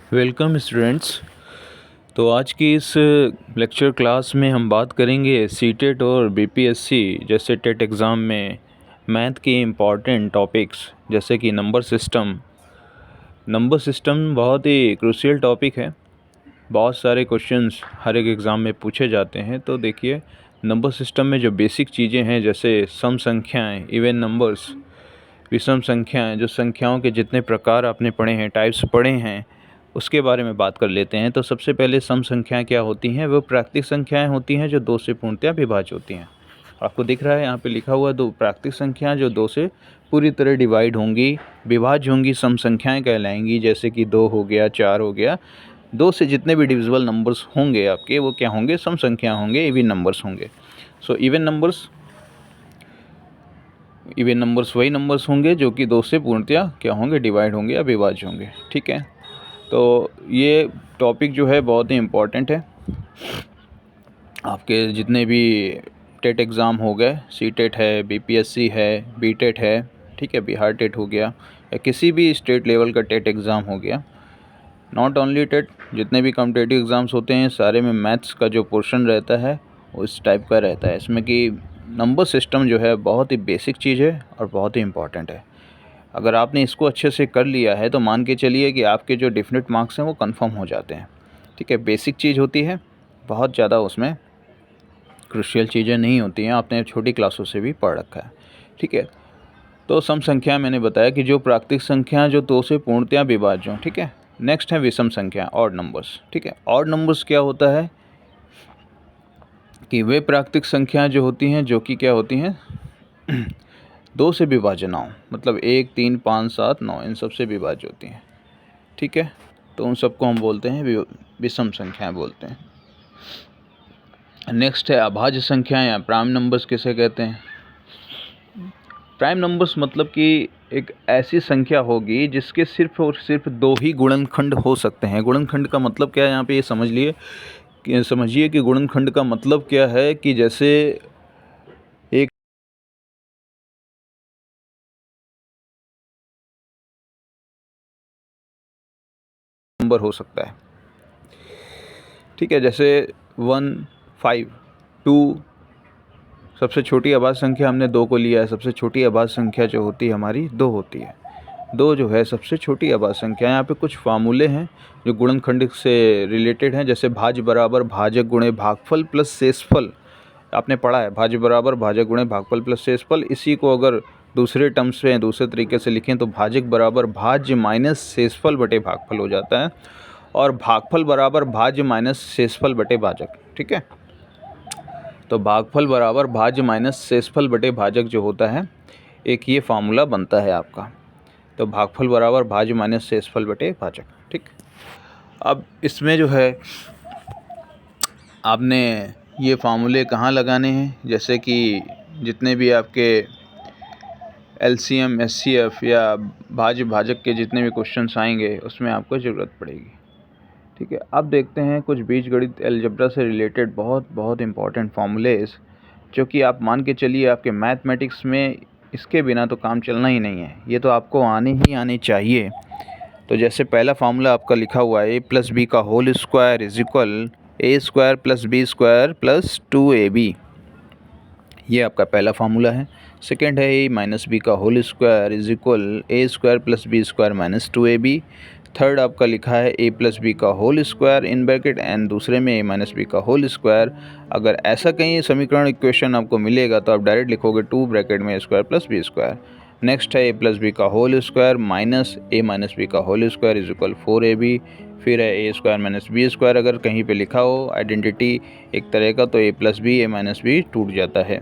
Welcome students. तो आज की इस लेक्चर क्लास में हम बात करेंगे सीटेट और बीपीएससी जैसे टेट एग्ज़ाम में मैथ के इम्पॉर्टेंट टॉपिक्स जैसे कि नंबर सिस्टम। नंबर सिस्टम बहुत ही क्रूशियल टॉपिक है। बहुत सारे क्वेश्चंस हर एक एग्ज़ाम में पूछे जाते हैं। तो देखिए, नंबर सिस्टम में जो बेसिक चीज़ें हैं जैसे सम संख्याएँ, इवन नंबर्स, विषम संख्याएँ, जो संख्याओं के जितने प्रकार आपने पढ़े हैं, टाइप्स पढ़े हैं, उसके बारे में बात कर लेते हैं। तो सबसे पहले सम संख्याएँ क्या होती हैं? वो प्राकृतिक संख्याएँ होती हैं जो 2 से पूर्णतया विभाज्य होती हैं। आपको दिख रहा है यहाँ पे लिखा हुआ 2 प्राकृतिक संख्याएँ जो 2 से पूरी तरह डिवाइड होंगी, विभाज्य होंगी, सम संख्याएँ कहलाएंगी। जैसे कि 2 हो गया, 4 हो गया। 2 से जितने भी डिविजिबल नंबर्स होंगे आपके, वो क्या होंगे? सम संख्या होंगे, इवन नंबर्स होंगे। सो इवन नंबर्स वही नंबर्स होंगे जो कि 2 से पूर्णतया क्या होंगे? डिवाइड होंगे या विभाज्य होंगे। ठीक है, तो ये टॉपिक जो है बहुत ही इम्पोर्टेंट है। आपके जितने भी टेट एग्ज़ाम हो गए, सीटेट है, बीपीएससी है, बीटेट है, ठीक है, बिहार टेट हो गया, या किसी भी स्टेट लेवल का टेट एग्ज़ाम हो गया, नॉट ओनली टेट, जितने भी कॉम्पिटिटिव एग्ज़ाम्स होते हैं सारे में मैथ्स का जो पोर्शन रहता है वो इस टाइप का रहता है। इसमें कि नंबर सिस्टम जो है बहुत ही बेसिक चीज़ है और बहुत ही इम्पॉर्टेंट है। अगर आपने इसको अच्छे से कर लिया है तो मान के चलिए कि आपके जो डेफिनेट मार्क्स हैं वो कंफर्म हो जाते हैं। ठीक है, बेसिक चीज़ होती है, बहुत ज़्यादा उसमें क्रूशियल चीज़ें नहीं होती हैं, आपने छोटी क्लासों से भी पढ़ रखा है। ठीक है, तो सम संख्या मैंने बताया कि जो प्राकृतिक संख्या जो 2 से पूर्णतया विभाज्य हों। ठीक है, नेक्स्ट है विषम संख्या, ऑड नंबर्स। ठीक है, ऑड नंबर्स क्या होता है कि वे प्राकृतिक संख्याएं जो होती हैं जो कि क्या होती हैं 2 से विभाज्य ना हो, मतलब 1, 3, 5, 7, 9 इन सब से विभाज्य होती हैं। ठीक है, तो उन सबको हम बोलते हैं विषम संख्याएं बोलते हैं। नेक्स्ट है अभाज्य संख्याएं या प्राइम नंबर्स किसे कहते हैं? प्राइम नंबर्स मतलब कि एक ऐसी संख्या होगी जिसके सिर्फ और सिर्फ 2 ही गुणनखंड हो सकते हैं। गुणनखंड का मतलब क्या है यहाँ पे ये समझिए कि गुणनखंड का मतलब क्या है कि जैसे एक नंबर हो सकता है। ठीक है, जैसे 1, 5, 2, सबसे छोटी अभाज्य संख्या हमने 2 को लिया है। सबसे छोटी अभाज्य संख्या जो होती है हमारी 2 होती है। 2 जो है सबसे छोटी अभाज्य संख्या। यहाँ पे कुछ फार्मूले हैं जो गुणनखंड से रिलेटेड हैं, जैसे भाज्य बराबर भाजक गुणे भागफल प्लस शेषफल। आपने पढ़ा है भाज्य बराबर भाजक गुणे भागफल प्लस शेषफल। इसी को अगर दूसरे टर्म्स में दूसरे तरीके से लिखें तो भाजक बराबर भाज्य माइनस शेषफल बटे भागफल हो जाता है, और भागफल बराबर भाज्य माइनस शेषफल बटे भाजक। ठीक है, तो भागफल बराबर भाज्य माइनस शेषफल बटे भाजक जो होता है, एक ये फार्मूला बनता है आपका। तो भागफल बराबर भाज्य माइनस शेषफल बटे भाजक। ठीक, अब इसमें जो है आपने ये फार्मूले कहाँ लगाने हैं? जैसे कि जितने भी आपके एलसीएम, एचसीएफ या भाज्य भाजक के जितने भी क्वेश्चंस आएंगे उसमें आपको ज़रूरत पड़ेगी। ठीक है, अब देखते हैं कुछ बीजगणित अलजेब्रा से रिलेटेड बहुत इंपॉर्टेंट फार्मूलेज, जो कि आप मान के चलिए आपके मैथमेटिक्स में इसके बिना तो काम चलना ही नहीं है। ये तो आपको आनी चाहिए। तो जैसे पहला फार्मूला आपका लिखा हुआ है a+b का whole square is equal a² + b² + 2ab। ये आपका पहला फार्मूला है। सेकंड है a - b का whole square is equal a² + b² - 2ab। Third आपका लिखा है a+b का whole square in bracket and दूसरे में a - b का होल स्क्वायर। अगर ऐसा कहीं समीकरण इक्वेशन आपको मिलेगा तो आप डायरेक्ट लिखोगे 2 ब्रैकेट में a² + b²। नेक्स्ट है a+b का whole square minus a - b का whole square is equal 4ab। फिर है a² - b²। अगर कहीं पे लिखा हो आइडेंटिटी एक तरह का तो a+b a - b टूट जाता है।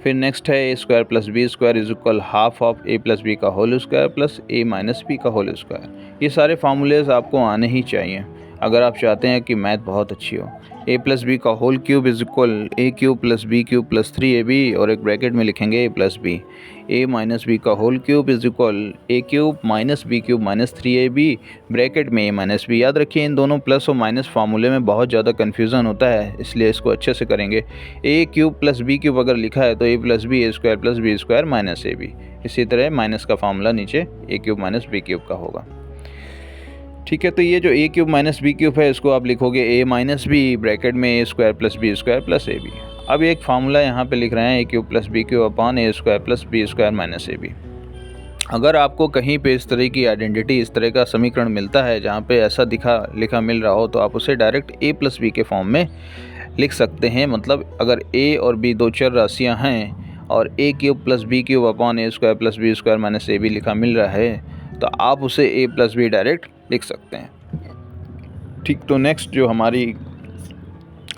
फिर नेक्स्ट है a² + b² is equal half of a+b का whole square plus a - b का होल स्क्वायर। ये सारे फार्मूलेज आपको आने ही चाहिए अगर आप चाहते हैं कि मैथ बहुत अच्छी हो। a+b का whole cube is equal a³ + b³ + 3ab, और एक ब्रैकेट में लिखेंगे a+b। a - b का whole cube is equal a³ - b³ - 3ab, bracket में a - b। याद रखिए इन दोनों प्लस और माइनस फार्मूले में बहुत ज़्यादा कन्फ्यूज़न होता है, इसलिए इसको अच्छे से करेंगे। a³ + b³ अगर लिखा है तो a+b a² + b² - ab। इसी तरह माइनस का फार्मूला नीचे a³ - b³ का होगा। ठीक है, तो ये जो A cube minus B cube है इसको आप लिखोगे ए माइनस बी ब्रैकेट में A square plus B square plus A B. अब एक फार्मूला यहाँ पे लिख रहे हैं A cube plus B cube upon A square plus B square minus A B. अगर आपको कहीं पे इस तरह की आइडेंटिटी, इस तरह का समीकरण मिलता है जहाँ पे ऐसा लिखा मिल रहा हो, तो आप उसे डायरेक्ट ए प्लस बी के फॉर्म में लिख सकते हैं। मतलब अगर ए और बी दो चर राशियाँ हैं और A cube plus B cube upon A square plus B square minus A B लिखा मिल रहा है, तो आप उसे ए प्लस बी डायरेक्ट लिख सकते हैं। ठीक, तो नेक्स्ट जो हमारी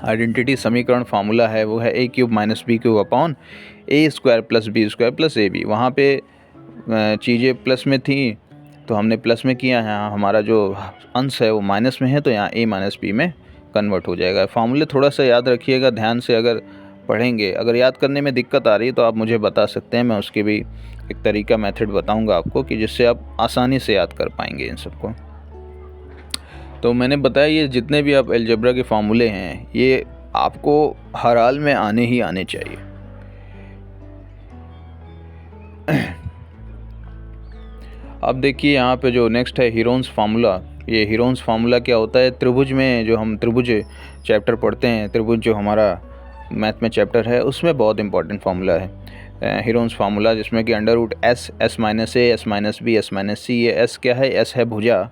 आइडेंटिटी समीकरण फार्मूला है वो है A cube minus B cube upon A square plus B square plus A B. वहाँ पे चीज़ें प्लस में थी तो हमने प्लस में किया है, हमारा जो अंश है वो माइनस में है, तो यहाँ ए माइनस बी में कन्वर्ट हो जाएगा। फार्मूले थोड़ा सा याद रखिएगा, ध्यान से अगर पढ़ेंगे। अगर याद करने में दिक्कत आ रही है तो आप मुझे बता सकते हैं, मैं उसकी भी एक तरीका मेथड बताऊंगा आपको कि जिससे आप आसानी से याद कर पाएंगे इन सबको। तो मैंने बताया ये जितने भी आप अलजेब्रा के फार्मूले हैं ये आपको हर हाल में आने ही आने चाहिए। अब देखिए यहाँ पे जो नेक्स्ट है हीरोन्स फार्मूला। ये हीरोन्स फार्मूला क्या होता है? त्रिभुज में जो हम त्रिभुज चैप्टर पढ़ते हैं, त्रिभुज जो हमारा मैथ में चैप्टर है उसमें बहुत इंपॉर्टेंट फार्मूला है हीरोन्स फार्मूला, जिसमें कि under root S, S minus A, S minus B, S minus C. ये एस क्या है? एस है भुजा।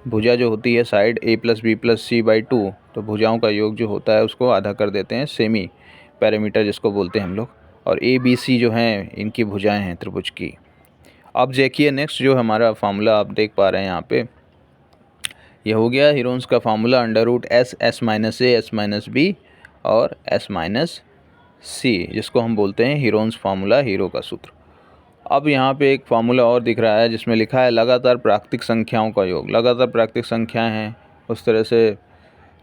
भुजा जो होती है side a plus b plus c by 2, तो भुजाओं का योग जो होता है उसको आधा कर देते हैं, सेमी पैरामीटर जिसको बोलते हैं हम लोग। और ए बी सी जो हैं इनकी भुजाएं हैं त्रिभुज की। अब देखिए नेक्स्ट जो हमारा फार्मूला आप देख पा रहे हैं यहाँ पे, ये हो गया हीरोन्स का formula under root S, S minus A, S minus B और एस माइनस सी, जिसको हम बोलते हैं हीरोन्स फार्मूला, हीरो का सूत्र। अब यहाँ पे एक फार्मूला और दिख रहा है जिसमें लिखा है लगातार प्राकृतिक संख्याओं का योग। लगातार प्राकृतिक संख्याएं हैं उस तरह से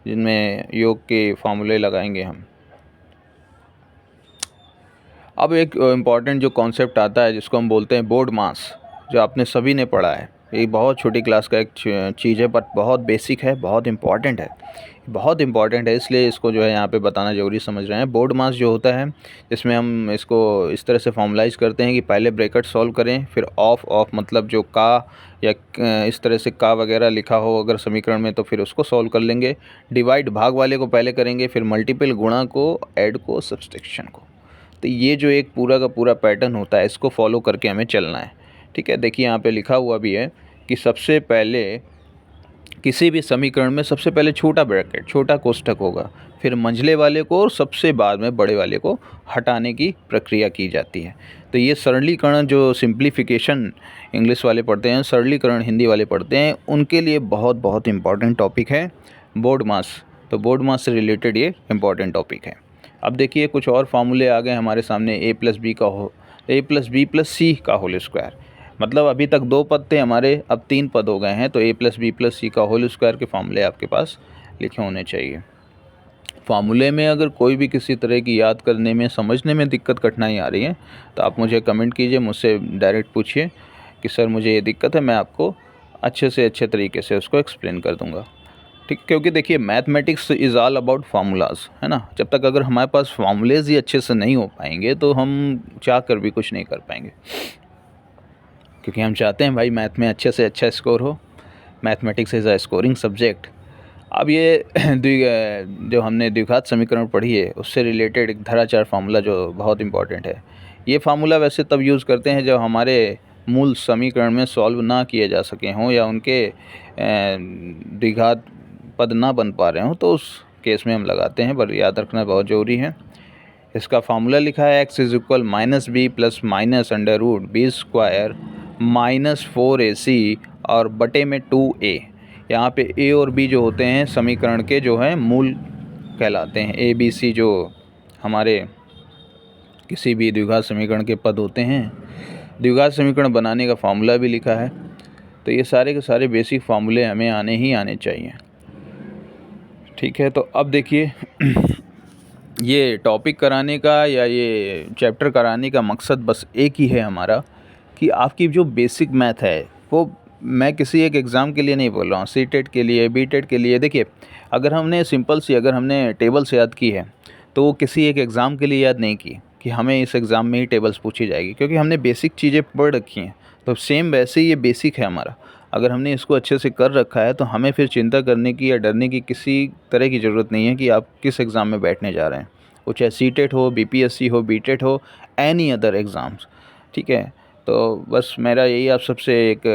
जिनमें योग के फार्मूले लगाएंगे हम। अब एक इम्पॉर्टेंट जो कॉन्सेप्ट आता है जिसको हम बोलते हैं बोर्ड मास, जो आपने सभी ने पढ़ा है। ये बहुत छोटी क्लास का एक चीज़ है बट बहुत बेसिक है, बहुत इम्पॉर्टेंट है, बहुत इम्पॉर्टेंट है, इसलिए इसको जो है यहाँ पे बताना ज़रूरी समझ रहे हैं। बोर्ड मास जो होता है इसमें हम इसको इस तरह से फॉर्मलाइज करते हैं कि पहले ब्रैकेट सॉल्व करें, फिर ऑफ मतलब जो का या इस तरह से का वगैरह लिखा हो अगर समीकरण में तो फिर उसको सॉल्व कर लेंगे। डिवाइड भाग वाले को पहले करेंगे, फिर मल्टीपल गुणा को, ऐड को, सब्सट्रैक्शन को। तो ये जो एक पूरा का पूरा पैटर्न होता है इसको फॉलो करके हमें चलना है। ठीक है, देखिए यहाँ पे लिखा हुआ भी है कि सबसे पहले किसी भी समीकरण में सबसे पहले छोटा ब्रैकेट, छोटा कोष्ठक होगा, फिर मंझले वाले को और सबसे बाद में बड़े वाले को हटाने की प्रक्रिया की जाती है। तो ये सरलीकरण जो सिंप्लीफिकेशन इंग्लिश वाले पढ़ते हैं, सरलीकरण हिंदी वाले पढ़ते हैं, उनके लिए बहुत बहुत इम्पॉर्टेंट टॉपिक है बोर्ड मास। तो बोर्ड मास से रिलेटेड ये इम्पॉर्टेंट टॉपिक है। अब देखिए कुछ और फार्मूले आ गए हमारे सामने, ए प्लस बी प्लस सी का होल स्क्वायर। मतलब अभी तक 2 पद थे हमारे, अब 3 पद हो गए हैं, तो ए प्लस बी प्लस सी का होल स्क्वायर के फार्मूले आपके पास लिखे होने चाहिए। फार्मूले में अगर कोई भी किसी तरह की याद करने में, समझने में दिक्कत कठिनाई आ रही है तो आप मुझे कमेंट कीजिए, मुझसे डायरेक्ट पूछिए कि सर मुझे ये दिक्कत है, मैं आपको अच्छे से अच्छे तरीके से उसको एक्सप्लेन कर दूँगा। ठीक, क्योंकि देखिए mathematics is all about formulas, है ना। जब तक अगर हमारे पास फार्मूलेज ही अच्छे से नहीं हो पाएंगे तो हम चाह कर भी कुछ नहीं कर पाएंगे, क्योंकि हम चाहते हैं भाई मैथ में अच्छे से अच्छा स्कोर हो। Mathematics is a scoring subject. अब ये जो हमने द्विघात समीकरण पढ़ी है उससे रिलेटेड एक धराचार फार्मूला जो बहुत इंपॉर्टेंट है। ये फार्मूला वैसे तब यूज़ करते हैं जब हमारे मूल समीकरण में सॉल्व ना किए जा सके हों या उनके द्विघात पद ना बन पा रहे हों, तो उस केस में हम लगाते हैं, पर याद रखना बहुत ज़रूरी है। इसका फार्मूला लिखा है x is equal minus b plus minus under root b square minus 4ac और बटे में 2a। यहाँ पे a और b जो होते हैं समीकरण के जो हैं मूल कहलाते हैं। a b c जो हमारे किसी भी द्विघात समीकरण के पद होते हैं। द्विघात समीकरण बनाने का फार्मूला भी लिखा है। तो ये सारे के सारे बेसिक फार्मूले हमें आने ही आने चाहिए। ठीक है, तो अब देखिए ये टॉपिक कराने का या ये चैप्टर कराने का मकसद बस एक ही है हमारा, कि आपकी जो बेसिक मैथ है वो, मैं किसी एक एग्ज़ाम के लिए नहीं बोल रहा हूँ, सी टेट के लिए, बी टेट के लिए। देखिए अगर हमने सिंपल सी, अगर हमने टेबल्स याद की है तो वो किसी एक एग्ज़ाम के लिए याद नहीं की कि हमें इस एग्ज़ाम में ही टेबल्स पूछी जाएगी, क्योंकि हमने बेसिक चीज़ें पढ़ रखी हैं। तो सेम वैसे ही ये बेसिक है हमारा। अगर हमने इसको अच्छे से कर रखा है तो हमें फिर चिंता करने की या डरने की किसी तरह की ज़रूरत नहीं है कि आप किस एग्ज़ाम में बैठने जा रहे हैं, वो चाहे सीटेट हो, बीपीएससी हो, बीटेट हो, एनी अदर एग्ज़ाम्स, ठीक है। तो बस मेरा यही आप सबसे एक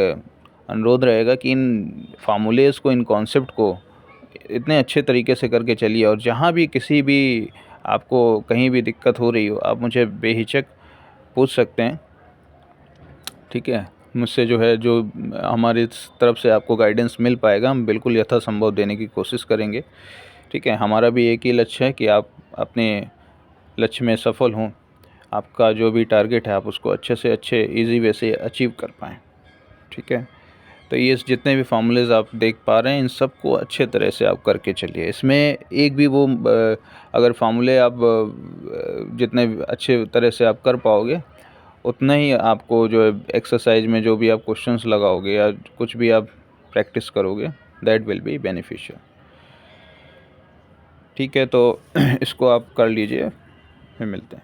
अनुरोध रहेगा कि इन फार्मूलेज़ को, इन कॉन्सेप्ट को इतने अच्छे तरीके से करके चलिए, और जहाँ भी किसी भी आपको कहीं भी दिक्कत हो रही हो, आप मुझे बेहिचक पूछ सकते हैं, ठीक है। मुझसे जो है, जो हमारी तरफ से आपको गाइडेंस मिल पाएगा, हम बिल्कुल यथासंभव देने की कोशिश करेंगे, ठीक है। हमारा भी एक ही लक्ष्य है कि आप अपने लक्ष्य में सफल हों, आपका जो भी टारगेट है आप उसको अच्छे से अच्छे ईज़ी वे से अचीव कर पाएँ, ठीक है। तो ये जितने भी फार्मूलेज़ आप देख पा रहे हैं, इन सबको अच्छे तरह से आप करके चलिए। इसमें एक भी वो अगर फार्मूले आप जितने अच्छे तरह से आप कर पाओगे, उतना ही आपको जो है एक्सरसाइज में जो भी आप क्वेश्चंस लगाओगे या कुछ भी आप प्रैक्टिस करोगे, दैट विल बी बेनिफिशियल, ठीक है। तो इसको आप कर लीजिए, फिर मिलते हैं।